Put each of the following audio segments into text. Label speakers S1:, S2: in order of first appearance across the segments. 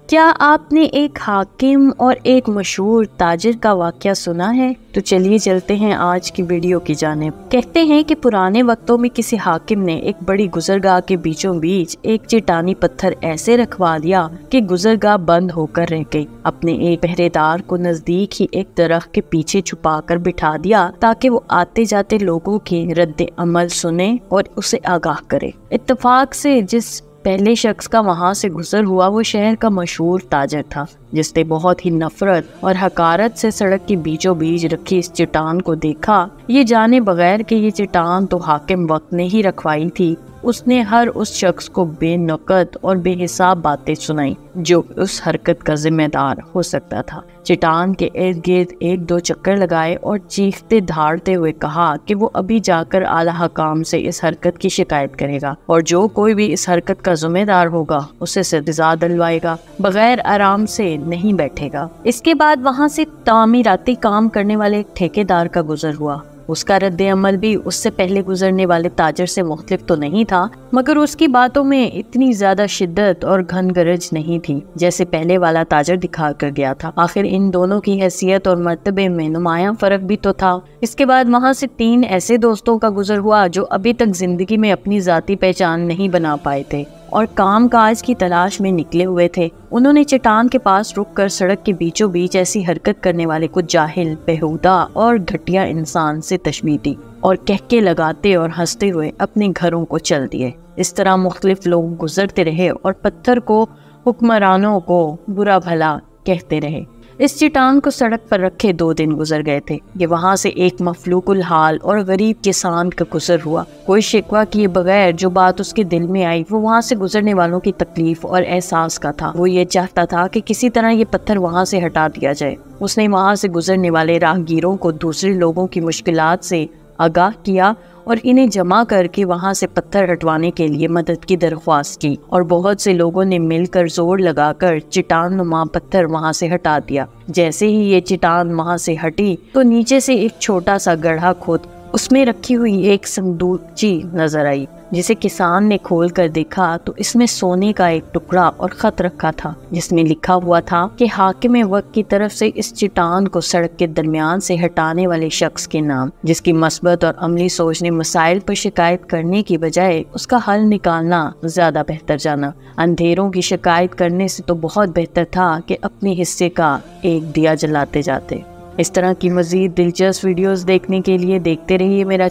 S1: کیا آپ نے ایک حاکم اور ایک مشہور تاجر کا واقعہ سنا ہے؟ تو چلیے چلتے ہیں آج کی ویڈیو کی جانب۔ کہتے ہیں کہ پرانے وقتوں میں کسی حاکم نے ایک بڑی گزرگاہ کے بیچوں بیچ ایک چٹانی پتھر ایسے رکھوا دیا کہ گزرگاہ بند ہو کر رہ گئی۔ اپنے ایک پہرے دار کو نزدیک ہی ایک درخت کے پیچھے چھپا کر بٹھا دیا تاکہ وہ آتے جاتے لوگوں کے رد عمل سنے اور اسے آگاہ کرے۔ اتفاق سے جس پہلے شخص کا وہاں سے گزر ہوا وہ شہر کا مشہور تاجر تھا، جس نے بہت ہی نفرت اور حقارت سے سڑک کے بیچوں بیچ رکھی اس چٹان کو دیکھا۔ یہ جانے بغیر کہ یہ چٹان تو حاکم وقت نے ہی رکھوائی تھی، اس نے ہر اس شخص کو بے نقط اور بے حساب باتیں سنائی جو اس حرکت کا ذمہ دار ہو سکتا تھا۔ چٹان کے ارد گرد ایک دو چکر لگائے اور چیختے دھاڑتے ہوئے کہا کہ وہ ابھی جا کر اعلیٰ حکام سے اس حرکت کی شکایت کرے گا اور جو کوئی بھی اس حرکت کا ذمہ دار ہوگا اسے سزا دلوائے گا، بغیر آرام سے نہیں بیٹھے گا۔ اس کے بعد وہاں سے تعمیراتی کام کرنے والے ایک ٹھیکیدار کا گزر ہوا۔ اس کا رد عمل بھی اس سے پہلے گزرنے والے تاجر سے مختلف تو نہیں تھا، مگر اس کی باتوں میں اتنی زیادہ شدت اور گھن گرج نہیں تھی جیسے پہلے والا تاجر دکھا کر گیا تھا۔ آخر ان دونوں کی حیثیت اور مرتبے میں نمایاں فرق بھی تو تھا۔ اس کے بعد وہاں سے 3 ایسے دوستوں کا گزر ہوا جو ابھی تک زندگی میں اپنی ذاتی پہچان نہیں بنا پائے تھے اور کام کاج کی تلاش میں نکلے ہوئے تھے۔ انہوں نے چٹان کے پاس رک کر سڑک کے بیچوں بیچ ایسی حرکت کرنے والے کو جاہل، بیہودہ اور گھٹیا انسان سے تشبیہ دی اور کہکے لگاتے اور ہنستے ہوئے اپنے گھروں کو چل دیے۔ اس طرح مختلف لوگ گزرتے رہے اور پتھر کو حکمرانوں کو برا بھلا کہتے رہے۔ اس چٹان کو سڑک پر رکھے 2 دن گزر گئے تھے کہ وہاں سے ایک مفلوک الحال اور غریب کسان کا گزر ہوا۔ کوئی شکوہ کیے بغیر جو بات اس کے دل میں آئی وہ وہاں سے گزرنے والوں کی تکلیف اور احساس کا تھا۔ وہ یہ چاہتا تھا کہ کسی طرح یہ پتھر وہاں سے ہٹا دیا جائے۔ اس نے وہاں سے گزرنے والے راہگیروں کو دوسرے لوگوں کی مشکلات سے آگاہ کیا اور انہیں جمع کر کے وہاں سے پتھر ہٹوانے کے لیے مدد کی درخواست کی، اور بہت سے لوگوں نے مل کر زور لگا کر چٹان نما پتھر وہاں سے ہٹا دیا۔ جیسے ہی یہ چٹان وہاں سے ہٹی تو نیچے سے ایک چھوٹا سا گڑھا کھود اس میں رکھی ہوئی ایک صندوقچی نظر آئی، جسے کسان نے کھول کر دیکھا تو اس میں سونے کا ایک ٹکڑا اور خط رکھا تھا جس میں لکھا ہوا تھا کہ حاکم وقت کی طرف سے اس چٹان کو سڑک کے درمیان سے ہٹانے والے شخص کے نام، جس کی مثبت اور عملی سوچ نے مسائل پر شکایت کرنے کی بجائے اس کا حل نکالنا زیادہ بہتر جانا۔ اندھیروں کی شکایت کرنے سے تو بہت بہتر تھا کہ اپنے حصے کا ایک دیا جلاتے جاتے۔ اس طرح کی مزید دلچسپ ویڈیوز دیکھنے کے لیے دیکھتے رہیے میرے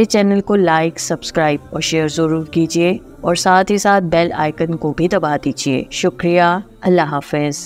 S1: چینل کو لائک، سبسکرائب اور شیئر ضرور کیجیے، اور ساتھ ہی ساتھ بیل آئیکن کو بھی دبا دیجیے۔ شکریہ، اللہ حافظ۔